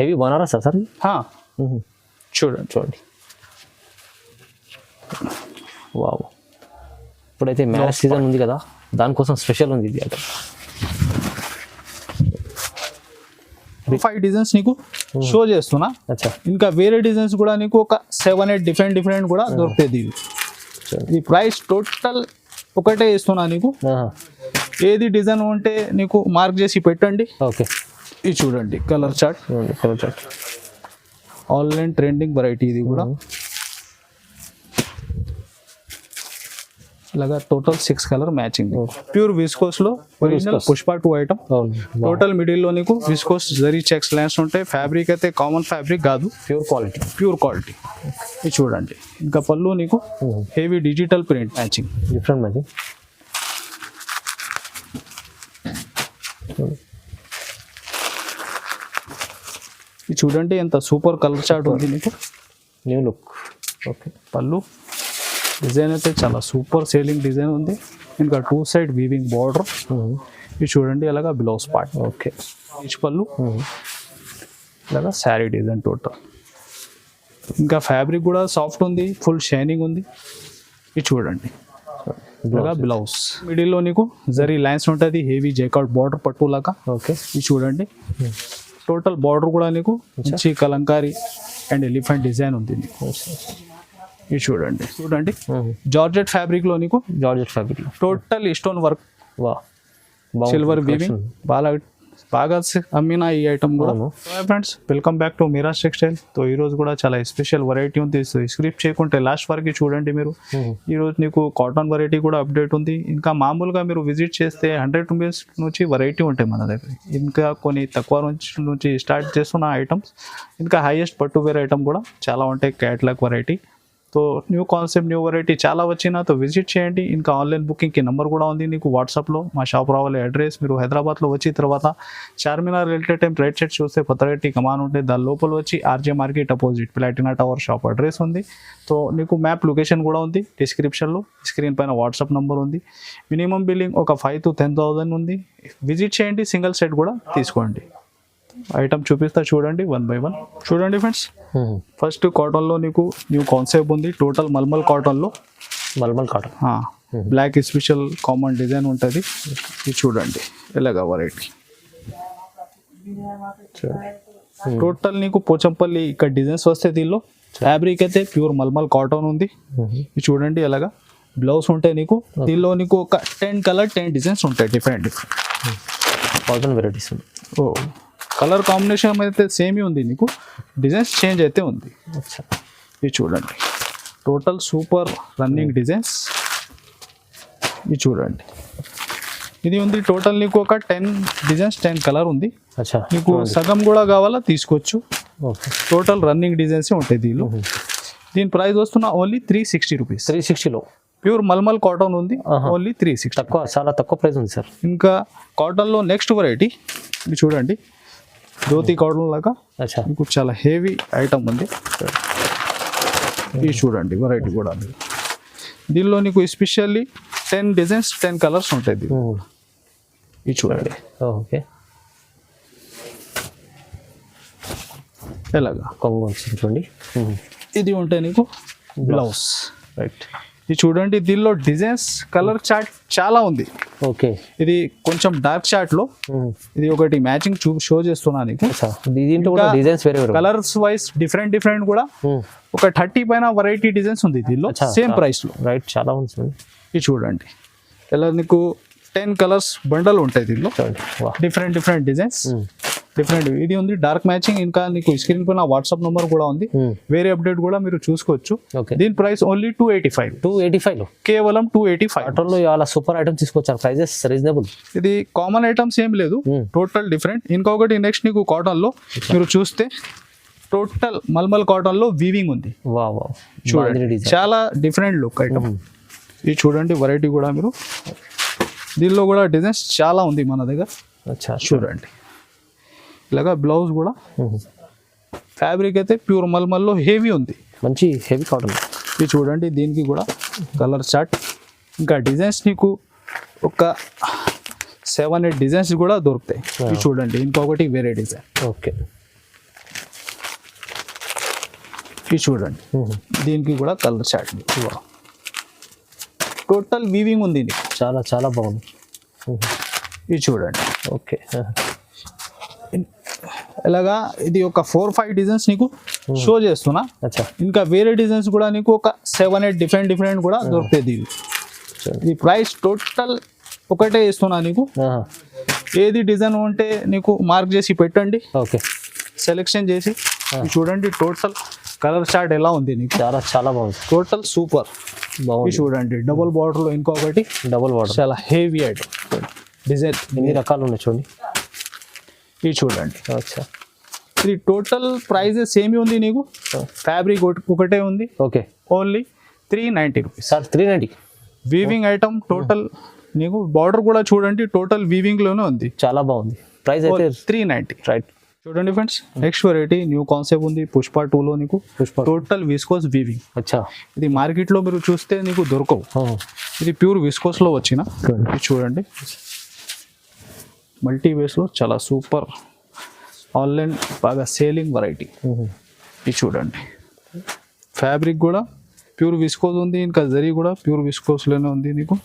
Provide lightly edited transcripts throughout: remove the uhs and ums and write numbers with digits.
Heavy Banaras sir? చూడండి చూడండి. Wow, ఇప్పుడైతే మ్యారేజ్ సీజన్ ఉంది కదా, దానికోసం స్పెషల్ ఉంది ఇది ఐటమ్. 5 డిజైన్స్ నీకు షో చేస్తున్నా. అచ్చా, ఇంకా వేరే డిజైన్స్ కూడా నీకు ఒక 7-8 డిఫరెంట్ కూడా దొరుకుతుంది. ఇది ప్రైస్ టోటల్ ఒకటే ఇస్తున్నా నీకు. ఏది డిజైన్ ఉంటే నీకు మార్క్ చేసి పెట్టండి. ఓకే, ఇది చూడండి colour chart. Online trending variety ఇది కూడా. ఇలాగా total 6 colour matching. Pure viscose లో original Pushpa 2 item. Total middle లో నీకు విస్కోస్ జరీ చెక్స్ లైన్స్ ఉంటాయి. ఫ్యాబ్రిక్ అయితే కామన్ ఫ్యాబ్రిక్ కాదు, ప్యూర్ క్వాలిటీ. ఇది చూడండి. ఇంకా పళ్ళు నీకు heavy digital print matching, different matching. ఇది చూడండి ఎంత సూపర్ కలర్ చార్ట్ ఉంది నీకు. New look. ఓకే, పళ్ళు డిజైన్ అయితే చాలా సూపర్ సేలింగ్ డిజైన్ ఉంది. ఇంకా 2 సైడ్ వీవింగ్ బార్డర్. ఇది చూడండి అలాగా బ్లౌజ్ పార్ట్. ఓకే, ఈచ్ పళ్ళు ఇలాగా శారీ డిజైన్ టోటల్. ఇంకా ఫ్యాబ్రిక్ కూడా సాఫ్ట్ ఉంది, ఫుల్ షైనింగ్ ఉంది. ఇది చూడండి ఇలాగా బ్లౌజ్. మిడిల్లో నీకు జరీ లైన్స్ ఉంటుంది, హెవీ జైకాట్ బార్డర్ పట్టు లాగా. ఓకే, ఇది చూడండి టోటల్ బార్డర్ కూడా నీకు మంచి కలంకారీ అండ్ ఎలిఫెంట్ డిజైన్ ఉంది నీకు. ఇది చూడండి జార్జెట్ ఫ్యాబ్రిక్ లో నీకు total stone work, silver weaving బాగా అమ్మిన ఈ ఐటమ్ కూడా. Friends, welcome back to Miraj textile. So ఈ రోజు కూడా చాలా స్పెషల్ వెరైటీ ఉంది. స్క్రిప్ట్ చేయకుంటే లాస్ట్ వరకు చూడండి మీరు. ఈ రోజు నీకు కాటన్ వెరైటీ కూడా అప్డేట్ ఉంది. ఇంకా మామూలుగా మీరు విజిట్ చేస్తే 100 రూపీస్ నుంచి వెరైటీ ఉంటాయి మన దగ్గర. ఇంకా కొన్ని తక్కువ నుంచి స్టార్ట్ చేస్తున్న ఐటమ్స్, ఇంకా హైయెస్ట్ పట్టు వేర్ ఐటమ్ కూడా చాలా ఉంటాయి. Catalogue variety. तो न्यू కాన్సెప్ట్ న్యూ వెరైటీ చాలా వచ్చినా तो విజిట్ చేయండి. ఇంకా ఆన్లైన్ బుకింగ్కి నెంబర్ కూడా ఉంది నీకు వాట్సాప్లో. మా షాప్ రావాలి అడ్రస్. మీరు హైదరాబాద్లో వచ్చిన తర్వాత Charminar railway time right side చూస్తే పతరెడ్డి కమాన్ ఉంటే దాని లోపల వచ్చి RJ market opposite Platina tower shop address ఉంది. तो నీకు మ్యాప్ లొకేషన్ కూడా ఉంది డిస్క్రిప్షన్లో. స్క్రీన్ పైన వాట్సాప్ నెంబర్ ఉంది. మినిమం బిల్లింగ్ ఒక 5,000 to 10,000 ఉంది. విజిట్ చేయండి. సింగిల్ సెట్ కూడా తీసుకోండి. ఐటమ్ చూపిస్తా చూడండి 1 by 1. చూడండి ఫ్రెండ్స్, ఫస్ట్ కాటన్లో నీకు న్యూ కాన్సెప్ట్ ఉంది. టోటల్ మల్మల్ కాటన్లో, మల్మల్ cotton black special common design ఉంటుంది. ఇది చూడండి ఎలాగా వెరైటీ. టోటల్ నీకు పోచంపల్లి ఇక్కడ డిజైన్స్ వస్తాయి. దీనిలో ఫ్యాబ్రిక్ అయితే ప్యూర్ మల్మల్ కాటన్ ఉంది. ఇది చూడండి ఎలాగా బ్లౌజ్ ఉంటాయి నీకు. దీనిలో నీకు ఒక 10 కలర్ 10 డిజైన్స్ ఉంటాయి. Different cotton varieties. ఓ, కలర్ కాంబినేషన్ అయితే సేమ్ ఉంది నీకు, డిజైన్స్ చేంజ్ అయితే ఉంది. ఇది చూడండి టోటల్ సూపర్ రన్నింగ్ డిజైన్స్. ఇది చూడండి ఇది ఉంది టోటల్ నీకు ఒక 10 డిజైన్స్ 10 కలర్ ఉంది. నీకు సగం కూడా కావాలా తీసుకోవచ్చు. టోటల్ రన్నింగ్ డిజైన్స్ ఉంటాయి దీనిలో. దీని ప్రైస్ వస్తున్న ఓన్లీ 360 రూపీస్. 360లో ప్యూర్ మల్మల్ కాటన్ ఉంది. ఓన్లీ 360. తక్కువ, చాలా తక్కువ ప్రైస్ ఉంది సార్. ఇంకా కాటన్లో నెక్స్ట్ వెరైటీ ఇది చూడండి. ధోతి కాటన్ లాగా మీకు చాలా హెవీ ఐటమ్ ఉంది. ఇది చూడండి వెరైటీ కూడా. దీనిలో నీకు ఎస్పెషల్లీ 10 డిజైన్స్ 10 కలర్స్ ఉంటాయి. ఇది చూడండి ఓకే ఎలాగా చూడండి. ఇది ఉంటాయి నీకు బ్లౌజ్. రైట్. ఇది చూడండి దీనిలో డిజైన్స్ కలర్ చార్ట్ చాలా ఉంది. ఓకే, ఇది కొంచెం డార్క్ చార్ట్ లో ఇది ఒకటి మ్యాచింగ్ షో చేస్తున్నా నీకు. దీంట్లో కూడా డిజైన్స్ వేరే కలర్స్ వైస్ డిఫరెంట్ కూడా ఒక 30 పైన వెరైటీ డిజైన్స్ ఉంది దీనిలో సేమ్ ప్రైస్ లో. రైట్, చాలా ఉంది. ఇది చూడండి ఇలా నీకు 10 కలర్స్ బండల్ ఉంటాయి దీనిలో. Different designs different. ఇది ఉంది డార్క్ మ్యాచింగ్. ఇంకా నీకు స్క్రీన్ పైన వాట్సాప్ నెంబర్ కూడా ఉంది. వేరే అప్డేట్ కూడా మీరు చూసుకోవచ్చు. దీని ప్రైస్ ఓన్లీ 285 కేవలం 285. ఆటోలో చాలా సూపర్ ఐటమ్ తీసుకొచ్చారు. Prices reasonable. ఇది కామన్ ఐటమ్స్ ఏం లేదు, టోటల్ డిఫరెంట్. ఇంకొకటి నెక్స్ట్ నీకు కాటన్ లో మీరు చూస్తే టోటల్ మల్మల్ కాటన్ లో వీవింగ్ ఉంది. చూడండి చాలా డిఫరెంట్ లుక్ ఐటమ్. ఇది చూడండి వెరైటీ కూడా మీరు. దీనిలో కూడా డిజైన్స్ చాలా ఉంది మన దగ్గర. చూడండి ఇలాగా బ్లౌజ్ కూడా. ఫ్యాబ్రిక్ అయితే ప్యూర్ మల్మల్లో హెవీ ఉంది, మంచి హెవీ కాటన్. ఇది చూడండి దీనికి కూడా కలర్ చార్ట్. ఇంకా డిజైన్స్ నీకు ఒక 7-8 డిజైన్స్ కూడా దొరుకుతాయి. ఇది చూడండి ఇంకొకటి వేరే డిజైన్. ఓకే, ఇది చూడండి, దీనికి కూడా కలర్ చార్ట్. టోటల్ వీవింగ్ ఉంది ఇది. చాలా చాలా బాగుంది. ఇది చూడండి. ఓకే. ఇలాగా ఇది ఒక 4-5 డిజైన్స్ నీకు షో చేస్తున్నా. అచ్చా. ఇంకా వేరే డిజైన్స్ కూడా నీకు ఒక 7-8 డిఫరెంట్ కూడా దొరుకుతాయి. ఇది ప్రైస్ టోటల్ ఒకటే ఇస్తున్నా నీకు. ఏది డిజైన్ ఉంటే నీకు మార్క్ చేసి పెట్టండి. ఓకే. సెలెక్షన్ చేసి చూడండి. టోటల్ కలర్ చార్ట్ ఎలా ఉంది నీకు. చాలా చాలా బాగుంది. టోటల్ సూపర్ బాగుంది. చూడండి. డబుల్ బార్డర్ లో ఇంకొకటి డబుల్ బార్డర్. చాలా హెవీ ఐటమ్ డిజైన్. ఎన్ని రకాలు ఉన్నాయి చూడండి. ఇది చూడండి. అచ్చా. ఇది టోటల్ ప్రైస్ సేమ్ ఉంది నీకు. ఫ్యాబ్రిక్ ఒకటే ఉంది. Okay. Only 390 rupees. Sir 390. Weaving item total నీకు. బార్డర్ కూడా చూడండి, టోటల్ వీవింగ్ లోనే ఉంది. చాలా బాగుంది. ప్రైస్ అయితే 390. రైట్. చూడండి friends, next variety new concept ఉంది. పుష్ప 2లో నీకు టోటల్ విస్కోస్ వీవింగ్. అచ్చా. ఇది మార్కెట్ లో మీరు చూస్తే నీకు దొరకవు. ఇది ప్యూర్ విస్కోస్ లో వచ్చిన. ఇది చూడండి, మల్టీ వేస్ లో చాలా సూపర్ ఆన్లైన్ బాగా సేలింగ్ వెరైటీ. ఇది చూడండి. ఫ్యాబ్రిక్ కూడా ప్యూర్ విస్కోస్ ఉంది. ఇంకా జరీ కూడా ప్యూర్ విస్కోస్ లోనే ఉంది నీకు.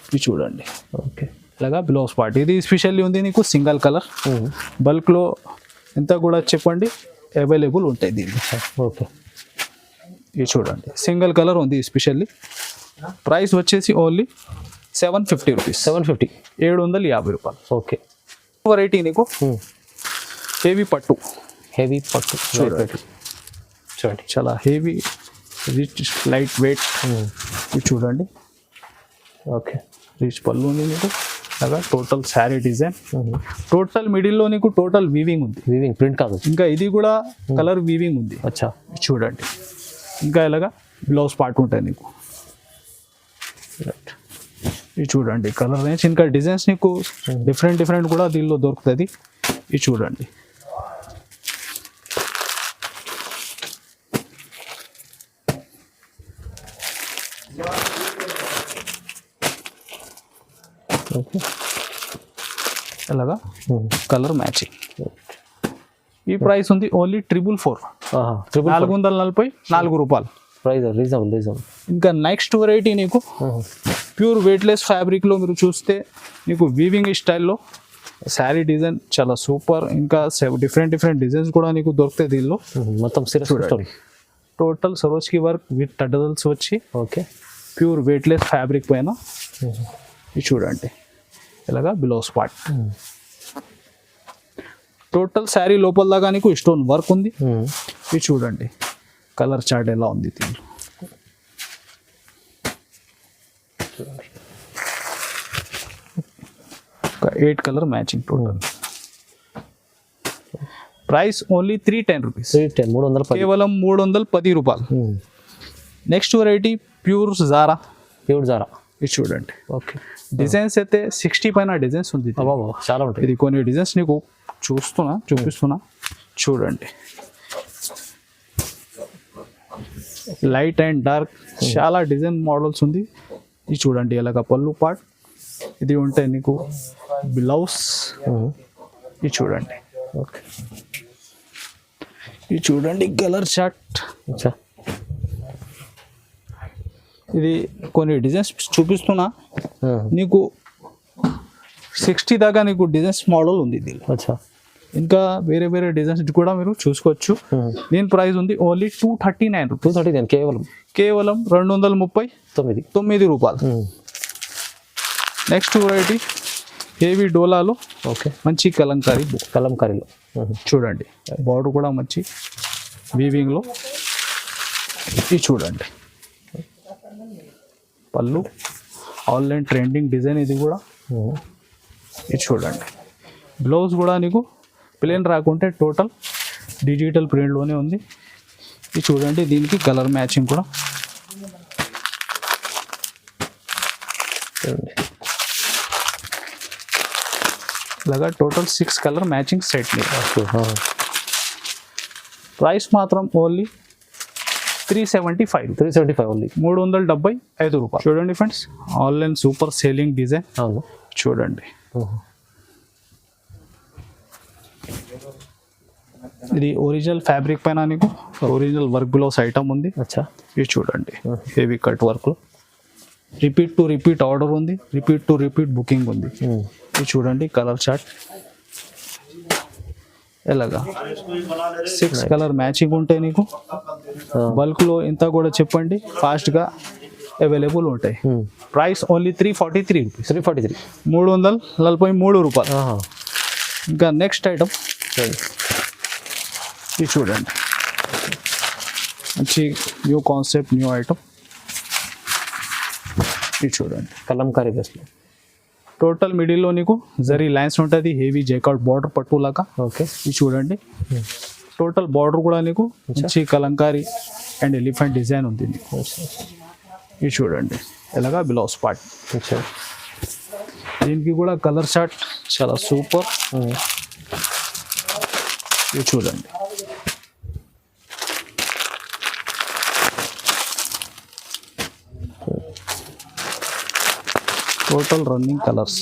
ఇది చూడండి. ఓకే. ఇలాగా బ్లౌజ్ పార్ట్ ఇది స్పెషల్లీ ఉంది నీకు. సింగిల్ కలర్ బల్క్ లో ఎంత కూడా చెప్పండి అవైలబుల్ ఉంటాయి దీనికి. ఓకే. ఇది చూడండి, సింగిల్ కలర్ ఉంది స్పెషల్లీ. ప్రైస్ వచ్చేసి ఓన్లీ 750 రూపీస్. 750. 750 రూపాయలు. ఓకే. వెరైటీ నీకు హెవీ పట్టు. హెవీ పట్టు చూడండి, చూడండి. చాలా హెవీ రిచ్ లైట్ వెయిట్. ఇది చూడండి. ఓకే. రిచ్ పళ్ళు ఉంది నీకు. అలాగా టోటల్ శారీ డిజైన్. టోటల్ మిడిల్లో నీకు టోటల్ వీవింగ్ ఉంది. వీవింగ్ ప్రింట్ కాదు. ఇంకా ఇది కూడా కలర్ వీవింగ్ ఉంది. అచ్చా. చూడండి. ఇంకా ఇలాగా బ్లౌజ్ పార్ట్ ఉంటాయి నీకు. రైట్. ఇది చూడండి కలర్ రేంజ్. ఇంకా డిజైన్స్ నీకు డిఫరెంట్ కూడా దీనిలో దొరుకుతుంది. ఇది చూడండి. ఓకే. ఇలాగా కలర్ మ్యాచింగ్. ఈ ప్రైస్ ఉంది ఓన్లీ 444. 440 రూపాయలు. Price reasonable. ఇంకా నెక్స్ట్ వెరైటీ నీకు ప్యూర్ వెయిట్లెస్ ఫ్యాబ్రిక్లో మీరు చూస్తే నీకు వీవింగ్ స్టైల్లో శారీ డిజైన్ చాలా సూపర్. ఇంకా డిఫరెంట్ డిజైన్స్ కూడా నీకు దొరుకుతాయి దీనిలో. మొత్తం చూడండి. టోటల్ సరోజ్కి వర్క్ విత్ టడల్స్ వచ్చి. ఓకే. ప్యూర్ వెయిట్లెస్ ఫ్యాబ్రిక్ పైన. ఇది చూడండి. ఇలాగా బ్లౌజ్ పార్ట్. టోటల్ శారీ లోపల దాకా నీకు స్టోన్ వర్క్ ఉంది. ఇది చూడండి కలర్ చార్ట్ ఎలా ఉంది దీనిలో. 8 colour matching total. Price only 310 rupees. 310. కేవలం 310 రూపాయలు. Next variety pure Zara. ఇది చూడండి. ఓకే. డిజైన్స్ అయితే 60 పైన డిజైన్స్ ఉంది. చాలా ఉంటాయి. ఇది కొన్ని డిజైన్స్ నీకు చూపిస్తున్నా చూడండి. లైట్ అండ్ డార్క్ చాలా డిజైన్ మోడల్స్ ఉంది. ఇది చూడండి. ఇలాగ పళ్ళు పార్ట్ ఇది ఉంటాయి నీకు. బ్లౌజ్ ఇది చూడండి. ఓకే. ఇది చూడండి కలర్ చార్ట్. ఇది కొన్ని డిజైన్స్ చూపిస్తున్నా నీకు. 60 దాకా నీకు డిజైన్స్ మోడల్ ఉంది దీనిలో. అచ్చా. ఇంకా వేరే డిజైన్స్ కూడా మీరు చూసుకోవచ్చు. దీని ప్రైస్ ఉంది ఓన్లీ 239 రూపీస్. 239 కేవలం 239 రూపాయలు. నెక్స్ట్ వెరైటీ హెవీ డోలాలో. ఓకే. మంచి కలంకారీలో చూడండి. బార్డర్ కూడా మంచి వీవింగ్లో. ఇది చూడండి. పళ్ళు ఆన్లైన్ ట్రెండింగ్ డిజైన్ ఇది కూడా. ఇది చూడండి. బ్లౌజ్ కూడా నీకు ప్లేన్ రాకుంటే టోటల్ డిజిటల్ ప్రింట్లోనే ఉంది. ఇది చూడండి. దీనికి కలర్ మ్యాచింగ్ కూడా. ఇలాగా total 6 colour matching set. Price మాత్రం ఓన్లీ 375 ఓన్లీ. 375 రూపాయలు. చూడండి friends, online super selling design. అవును చూడండి. ఇది ఒరిజినల్ ఫ్యాబ్రిక్ పైన నీకు ఒరిజినల్ వర్క్ బ్లౌజ్ ఐటమ్ ఉంది. అచ్చా. ఇది చూడండి హెవీ కట్ వర్క్ లో రిపీట్ టు రిపీట్ ఆర్డర్ ఉంది, రిపీట్ టు రిపీట్ బుకింగ్ ఉంది. ఇది చూడండి కలర్ చార్ట్ ఎలాగా 6 కలర్ మ్యాచింగ్ ఉంటాయి నీకు. బల్క్ లో ఇంత కూడా చెప్పండి ఫాస్ట్ గా అవైలబుల్ ఉంటాయి. Price only 343 rupees. 343. 343 రూపాయలు. ఇంకా నెక్స్ట్ ఐటమ్ ఇది చూడండి మంచి న్యూ కాన్సెప్ట్ న్యూ ఐటమ్. ఇది చూడండి కలంకారీ బేస్లో టోటల్ మిడిల్లో నీకు జరీ లైన్స్ ఉంటుంది, హెవీ జైకాట్ బార్డర్ పట్టు లాగా. ఓకే. ఇది చూడండి టోటల్ బార్డర్ కూడా నీకు మంచి కలంకారీ అండ్ ఎలిఫెంట్ డిజైన్ ఉంది నీకు. ఇది చూడండి ఎలాగా బ్లౌజ్ పార్ట్. దీనికి కూడా కలర్ చార్ట్ చాలా సూపర్. ఇది చూడండి టోటల్ రన్నింగ్ కలర్స్.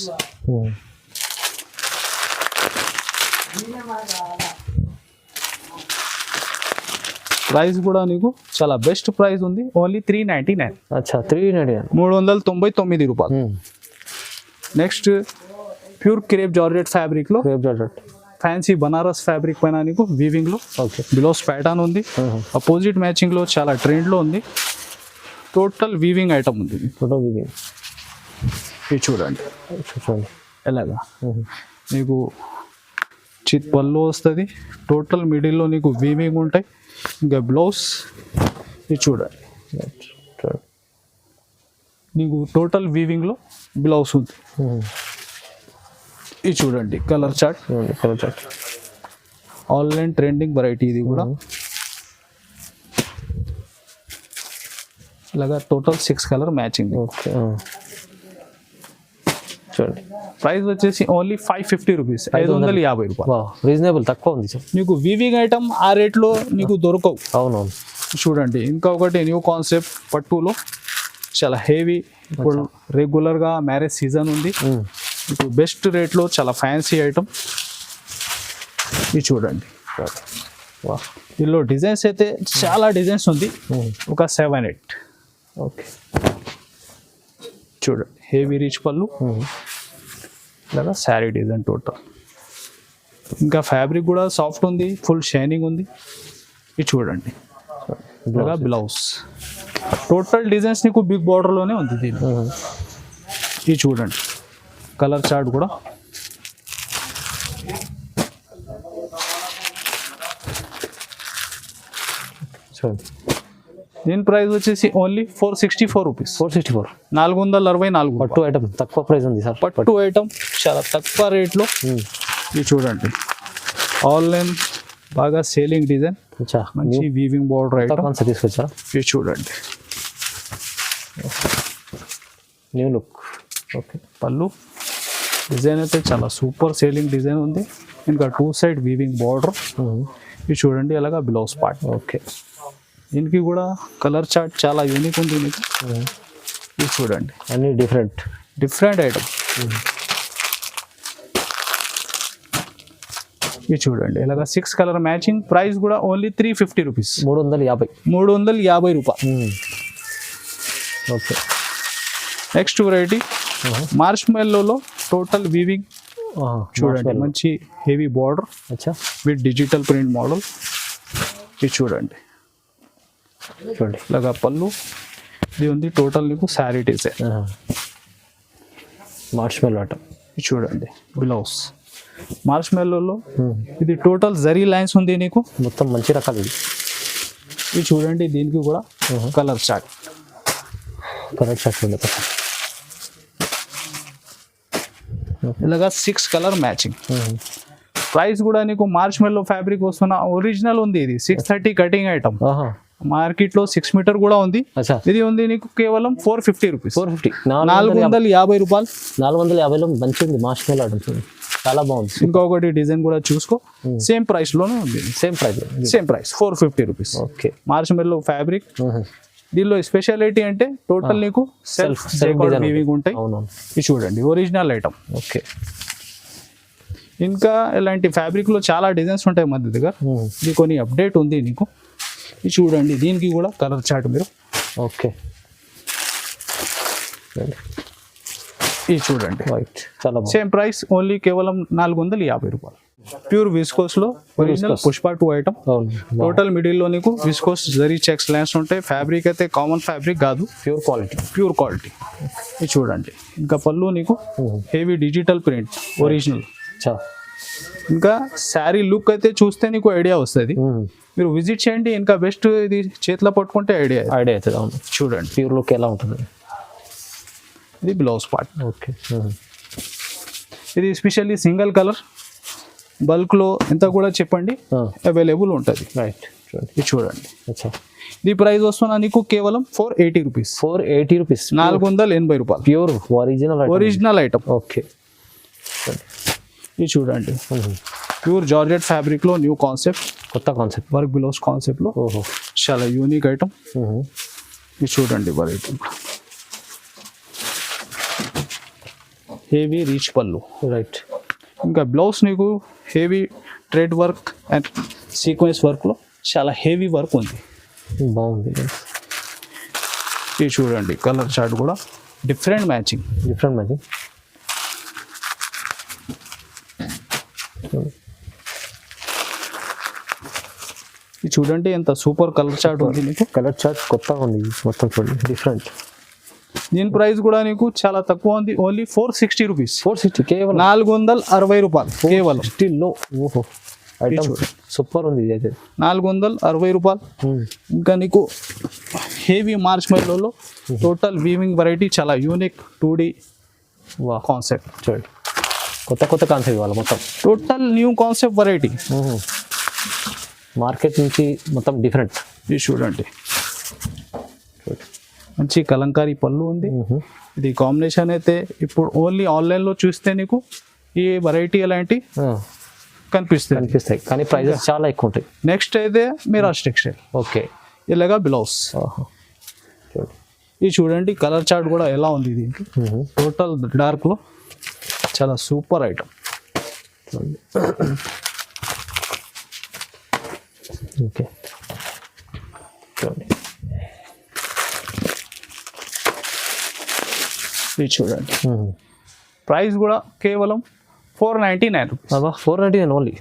ప్రైస్ కూడా నీకు చాలా బెస్ట్ ప్రైస్ ఉంది, ఓన్లీ 399. అచ్చా 399. 399 రూపాయలు. Next pure crepe georgette fabric లో crepe georgette fancy Banaras fabric పైన నీకు వీవింగ్ లో ఓకే బ్లౌజ్ ప్యాటర్న్ ఉంది. అపోజిట్ మ్యాచింగ్ లో చాలా ట్రెండ్ లో ఉంది. టోటల్ వీవింగ్ ఐటమ్ ఉంది. Total weaving. ఇది చూడండి చూడండి ఎలాగా నీకు చిత్ పళ్ళు వస్తుంది, టోటల్ మిడిల్లో నీకు వీవింగ్ ఉంటాయి. ఇంకా బ్లౌజ్ ఇది చూడండి నీకు టోటల్ వీవింగ్లో బ్లౌజ్ ఉంది. ఇది చూడండి colour chart. Colour chart online trending variety ఇది కూడా. ఇలాగా టోటల్ 6 కలర్ మ్యాచింగ్. ఓకే. చూడండి ప్రైస్ వచ్చేసి ఓన్లీ 550 రూపీస్. 550 రూపాయలు. రీజనబుల్, తక్కువ ఉంది సార్. నీకు వీవింగ్ ఐటమ్ ఆ రేట్లో నీకు దొరకవు. అవునవును. చూడండి ఇంకా ఒకటి న్యూ కాన్సెప్ట్ పట్టులో చాలా హెవీ. ఇప్పుడు రెగ్యులర్గా మ్యారేజ్ సీజన్ ఉంది, ఇప్పుడు బెస్ట్ రేట్లో చాలా ఫ్యాన్సీ ఐటమ్. ఇది చూడండి దీనిలో డిజైన్స్ అయితే చాలా డిజైన్స్ ఉంది, ఒక 7-8. ఓకే. చూడండి హెవీ రిచ్ పళ్ళు, ఇలాగా శారీ డిజైన్ టోటల్. ఇంకా ఫ్యాబ్రిక్ కూడా సాఫ్ట్ ఉంది, ఫుల్ షైనింగ్ ఉంది. ఇది చూడండి ఇలాగా బ్లౌజ్. టోటల్ డిజైన్స్ నీకు బిగ్ బార్డర్లోనే ఉంది దీని. ఇది చూడండి కలర్ చార్ట్ కూడా. చూడండి దీని ప్రైస్ వచ్చేసి ఓన్లీ 464 రూపీస్. 464. 464. పట్టు ఐటమ్ తక్కువ ప్రైస్ ఉంది సార్. పట్టు ఐటమ్ చాలా తక్కువ రేట్లో. ఇది చూడండి ఆన్లైన్ బాగా సేలింగ్ డిజైన్, మంచి వీవింగ్ బార్డర్ ఐటమ్ తీసుకొచ్చారా. ఇది చూడండి న్యూ లుక్. ఓకే. పళ్ళు డిజైన్ అయితే చాలా సూపర్ సేలింగ్ డిజైన్ ఉంది. ఇంకా 2 సైడ్ వీవింగ్ బార్డర్. ఇది చూడండి అలాగా బ్లౌజ్ పార్ట్. ఓకే. దీనికి కూడా కలర్ చార్ట్ చాలా యూనిక్ ఉంది మీకు. ఇది చూడండి అన్ని డిఫరెంట్ ఐటమ్. ఇది చూడండి ఇలాగా 6 కలర్ మ్యాచింగ్. ప్రైస్ కూడా ఓన్లీ 350 రూపీస్. 350. 350 రూపాయలు. ఓకే. నెక్స్ట్ వెరైటీ మార్చ్ మెల్లోలో టోటల్ వీవింగ్. చూడండి మంచి heavy border with digital print model. ఇది చూడండి ఇలాగా పళ్ళు. ఇది ఉంది టోటల్ నీకు శారీ డిజైన్. మార్చ్ మెల్లో ఆటం. ఇది చూడండి బ్లౌజ్ మార్చ్ మెల్లోలో. ఇది టోటల్ జరీ లైన్స్ ఉంది నీకు, మొత్తం మంచి రకాలు. ఇది చూడండి దీనికి కూడా కలర్ చార్ట్. ఉంది ఇలాగా 6 కలర్ మ్యాచింగ్. ప్రైస్ కూడా నీకు మార్చ్ మెల్లో ఫ్యాబ్రిక్ వస్తున్న ఒరిజినల్ ఉంది. ఇది 630 కటింగ్ ఐటమ్. మార్కెట్ లో 6 మీటర్ కూడా ఉంది. ఇది ఉంది నీకు కేవలం 450 రూపీస్. 450 రూపాయలు. 450లో మంచి ఉంది మార్చ్ మెల్లో ఆటం. చాలా బాగుంది. ఇంకొకటి డిజైన్ కూడా చూసుకో, సేమ్ ప్రైస్ లోనే ఉంది. Same price 450 rupees. Okay. March మెల్లో ఫ్యాబ్రిక్. దీనిలో స్పెషాలిటీ అంటే టోటల్ నీకు సెల్ఫ్ వీవింగ్ ఉంటాయి. ఇది చూడండి ఒరిజినల్ ఐటమ్. ఓకే. ఇంకా ఇలాంటి ఫ్యాబ్రిక్లో చాలా డిజైన్స్ ఉంటాయి మన దగ్గర. ఇది కొన్ని అప్డేట్ ఉంది నీకు. ఇది చూడండి, దీనికి కూడా కలర్ చార్ట్ మీరు. ఓకే, ఇది చూడండి, వైట్ చాలా బాగుంది. సేమ్ ప్రైస్, ఓన్లీ కేవలం 450 రూపాయలు. ప్యూర్ విస్కోస్లో ఒరిజినల్ పుష్ప 2 ఐటమ్. అవును, టోటల్ మిడిల్లో నీకు విస్కోస్ జరీ చెక్స్ లైన్స్ ఉంటాయి. ఫ్యాబ్రిక్ అయితే కామన్ ఫ్యాబ్రిక్ కాదు, ప్యూర్ క్వాలిటీ. Pure quality. ఇది చూడండి, ఇంకా పళ్ళు నీకు హెవీ డిజిటల్ ప్రింట్ ఒరిజినల్. ఇంకా శారీ లుక్ అయితే చూస్తే నీకు ఐడియా వస్తుంది. మీరు విజిట్ చేయండి, ఇంకా బెస్ట్ ఇది చేతిలో పట్టుకుంటే ఐడియా అవుతుంది. అవును, చూడండి ప్యూర్ లుక్ ఎలా ఉంటుంది. ఇది బ్లౌజ్ పార్ట్. ఓకే, ఇది స్పెషల్లీ సింగిల్ కలర్ బల్క్లో ఎంత కూడా చెప్పండి అవైలబుల్ ఉంటుంది. రైట్, ఇది చూడండి. అచ్చా, ఇది ప్రైస్ వస్తున్నా నీకు కేవలం 480 రూపీస్. 480 రూపీస్, 480 రూపాయలు. Pure original item. ఓకే, ఇది చూడండి, ప్యూర్ జార్జెట్ ఫ్యాబ్రిక్లో న్యూ కాన్సెప్ట్, కొత్త కాన్సెప్ట్, వర్క్ బ్లౌజ్ కాన్సెప్ట్లో. ఓహో, చాలా యూనిక్ ఐటమ్. ఇది చూడండి, వెరైటీ హెవీ రీచ్ పళ్ళు. రైట్, ఇంకా బ్లౌజ్ నీకు heavy thread work and sequence వర్క్లో చాలా హెవీ వర్క్ ఉంది. బాగుంది. ఇది చూడండి, కలర్ చార్ట్ కూడా డిఫరెంట్ మ్యాచింగ్. ఇది చూడండి, ఎంత సూపర్ కలర్ చార్ట్ ఉంది నీకు. కలర్ చార్ట్ కొత్తగా ఉంది మొత్తం, చూడండి డిఫరెంట్. దీని ప్రైస్ కూడా నీకు చాలా తక్కువ ఉంది, ఓన్లీ 460 రూపీస్. 460 కేవలం, 460 రూపాయలు కేవలం. స్టిల్లో ఓహో, ఐటమ్ సూపర్ ఉంది ఇది అయితే. 460 రూపాయలు. ఇంకా నీకు హెవీ మార్చ్ మెల్లో టోటల్ వీవింగ్ వెరైటీ, చాలా యూనిక్ 2D కాన్సెప్ట్. చూడండి, కొత్త కాన్సెప్ట్ ఇవాళ మొత్తం, total new concept variety. Market నుంచి మొత్తం డిఫరెంట్. ఇది చూడండి, మంచి కలంకారీ పళ్ళు ఉంది. ఇది కాంబినేషన్ అయితే ఇప్పుడు ఓన్లీ ఆన్లైన్లో చూస్తే నీకు ఈ వెరైటీ ఎలాంటి కనిపిస్తాయి, కానీ ప్రైజెస్ చాలా ఎక్కువ ఉంటాయి. నెక్స్ట్ అయితే మిరాజ్ టెక్స్టైల్. ఓకే, ఇలాగా బ్లౌజ్. ఇది చూడండి, కలర్ చార్ట్ కూడా ఎలా ఉంది దీనికి. టోటల్ డార్క్లో చాలా సూపర్ ఐటమ్. ఓకే, చూడండి, ఇది చూడండి, ప్రైస్ కూడా కేవలం 499 రూపీస్. 499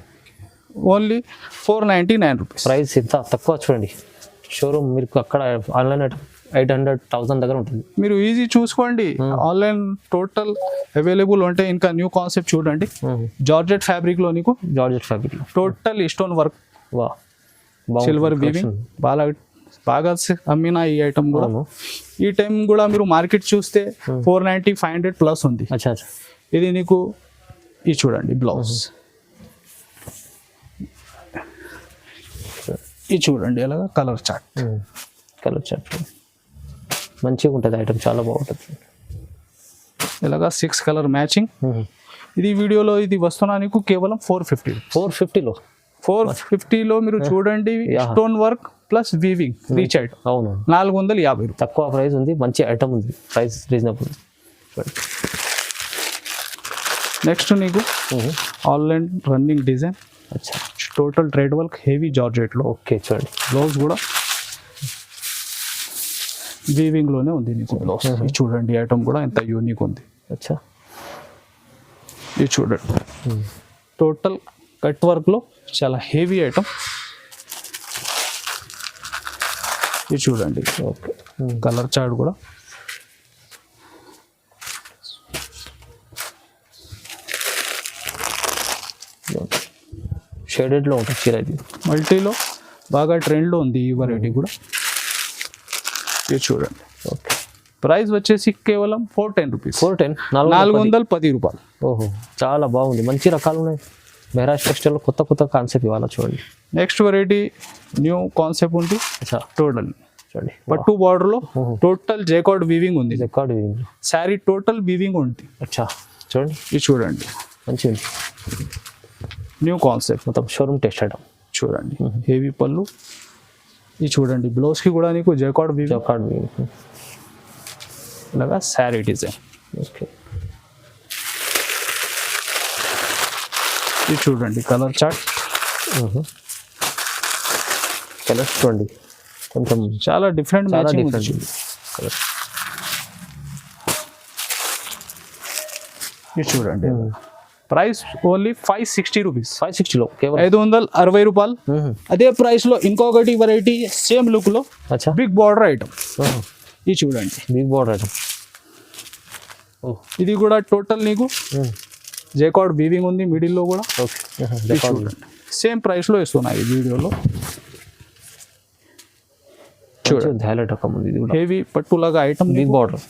only 499 rupees. ప్రైస్ ఎంత తక్కువ చూడండి. షోరూమ్ మీకు అక్కడ ఆన్లైన్ 800,000 దగ్గర ఉంటుంది. మీరు ఈజీ చూసుకోండి, ఆన్లైన్ టోటల్ అవైలబుల్ ఉంటాయి. ఇంకా న్యూ కాన్సెప్ట్ చూడండి, జార్జెట్ ఫ్యాబ్రిక్లో నీకు, total stone work, silver weaving, బాగా అమ్మిన ఈ ఐటమ్ కూడా. ఈ టైం కూడా మీరు మార్కెట్ చూస్తే 490, 500 ప్లస్ ఉంది. ఇది నీకు ఇది చూడండి బ్లౌజ్. ఇది చూడండి, అలాగా కలర్ చార్ట్. మంచిగా ఉంటుంది ఐటమ్, చాలా బాగుంటుంది. ఇలాగా 6 కలర్ మ్యాచింగ్. ఇది వీడియోలో ఇది వస్తున్నా నీకు కేవలం 450. 450లో మీరు చూడండి, stone work plus weaving rich item. అవును, 450. తక్కువ ప్రైస్ ఉంది, మంచి ఐటమ్ ఉంది, ప్రైస్ రీజనబుల్. నెక్స్ట్ నీకు online running design, total thread work, heavy జార్జెట్లో. ఓకే, చూడండి, బ్లౌజ్ కూడా వీవింగ్లోనే ఉంది నీకు బ్లౌజ్. ఇది చూడండి, ఐటమ్ కూడా ఎంత యూనిక్ ఉంది. ఇది చూడండి, టోటల్ కట్ వర్క్లో చాలా హెవీ ఐటమ్. ఇది చూడండి, ఓకే, కలర్ చార్ట్ కూడా షేడెడ్లో ఉంటుంది చీర. ఇది మల్టీలో బాగా ట్రెండ్లో ఉంది ఈ వెరైటీ కూడా. ఇది చూడండి, ఓకే, ప్రైస్ వచ్చేసి కేవలం 410 రూపీస్. 410 రూపాయలు. ఓహో, చాలా బాగుంది, మంచి రకాలు ఉన్నాయి. మెహరాజ్ టెక్స్టైల్లో కొత్త కాన్సెప్ట్ ఇవాళ చూడండి. నెక్స్ట్ వెరైటీ న్యూ కాన్సెప్ట్ ఉంది. టోటల్ చూడండి, పట్టు బార్డర్లో టోటల్ జైకార్డ్ వీవింగ్ ఉంది. శారీ టోటల్ వీవింగ్ ఉంది. చూడండి, ఇది చూడండి, మంచిగా న్యూ కాన్సెప్ట్, మొత్తం షోరూమ్ టెస్ట్ ఐటమ్. చూడండి, హెవీ పళ్ళు. ఇది చూడండి, బ్లౌజ్కి కూడా నీకు జైకార్డ్ వీవింగ్, ఇలాగా శారీ డిజైన్. ఓకే, ఇది చూడండి కలర్ చార్ట్, కలర్స్ చూడండి కొంచెం చాలా డిఫరెంట్ చాలా మ్యాచింగ్ డిఫరెంట్ కలర్. ఇది చూడండి ప్రైస్ ఓన్లీ 560 రూపీస్, 560లో కేవలం 560 రూపాయలు. అదే ప్రైస్ లో ఇంకొకటి వెరైటీ సేమ్ లుక్ లో అచ్చా బిగ్ బార్డర్ ఐటమ్, ఇది చూడండి. Big border item. ఓ ఇది కూడా టోటల్ నీకు జేకార్డ్ వీవింగ్ ఉంది మిడిల్ లో కూడా. ఓకే ఇది చూడండి సేమ్ ప్రైస్ లో ఇస్తున్నాయి ఈ వీడియోలో. చూడండి హైలైట్ రకం ఉంది ఇది కూడా. హెవీ పట్టులాగా ఐటమ్ బిగ్ బార్డర్.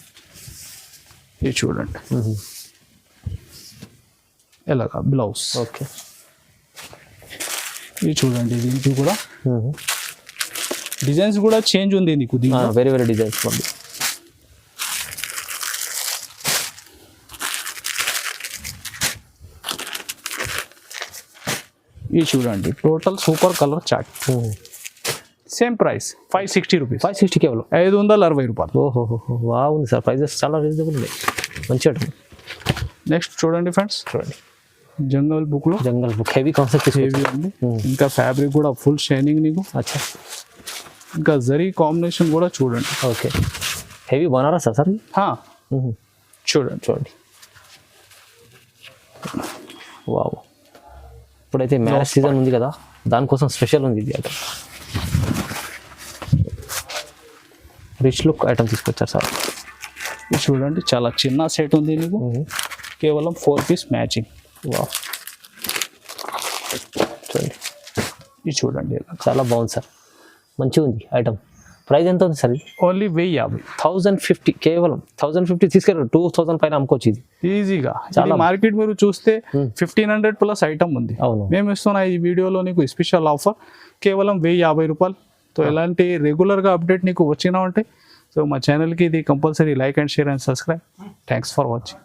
ఇది చూడండి ఎలాగా బ్లౌజ్. ఓకే ఇది చూడండి దీనికి కూడా డిజైన్స్ కూడా చేంజ్ ఉంది నీకు దీంట్లో. వెరీ వెరీ డిజైన్స్ ఉంది. ఇది చూడండి total super colour chart, same price 560 rupees, 560 కేవలం 560 రూపాయలు. ఓహో బాగుంది సార్, ప్రైజెస్ చాలా రీజనబుల్ ఉన్నాయి, మంచి ఐటమ్. నెక్స్ట్ చూడండి ఫ్రెండ్స్, చూడండి జంగల్ బుక్ లో జంగల్ బుక్ హెవీ కాన్సెప్ట్ హెవీ ఉంది. ఇంకా ఫ్యాబ్రిక్ కూడా ఫుల్ షైనింగ్ నీకు. అచ్చా ఇంకా జరీ కాంబినేషన్ కూడా చూడండి. Okay heavy Banaras sir. చూడండి చూడండి వావ్. ఇప్పుడైతే మ్యారేజ్ సీజన్ ఉంది కదా, దానికోసం స్పెషల్ ఉంది ఇది ఐటమ్. రిచ్ లుక్ ఐటమ్ తీసుకొచ్చారు సార్. ఇది చూడండి చాలా చిన్న సెట్ ఉంది నీకు, కేవలం 4 పీస్ మ్యాచింగ్. వావ్ చూడండి ఇది చూడండి చాలా బాగుంది సార్, మంచిగా ఉంది ఐటమ్. ప్రైస్ ఎంత ఉంది సార్ ఇది? ఓన్లీ 1050, 1050 కేవలం 1050 తీసుకెళ్ళి 2000 పైన అమ్ముకోవచ్చు ఇది ఈజీగా. చాలా మార్కెట్ మీరు చూస్తే 1500 ప్లస్ ఐటమ్ ఉంది. అవును మేము ఇస్తున్న ఈ వీడియోలో నీకు స్పెషల్ ఆఫర్ కేవలం 1050 రూపాయలు. సో ఎలాంటి రెగ్యులర్గా అప్డేట్ నీకు వచ్చినా ఉంటే సో మా ఛానల్కి ఇది compulsory like and share and subscribe. Thanks for watching.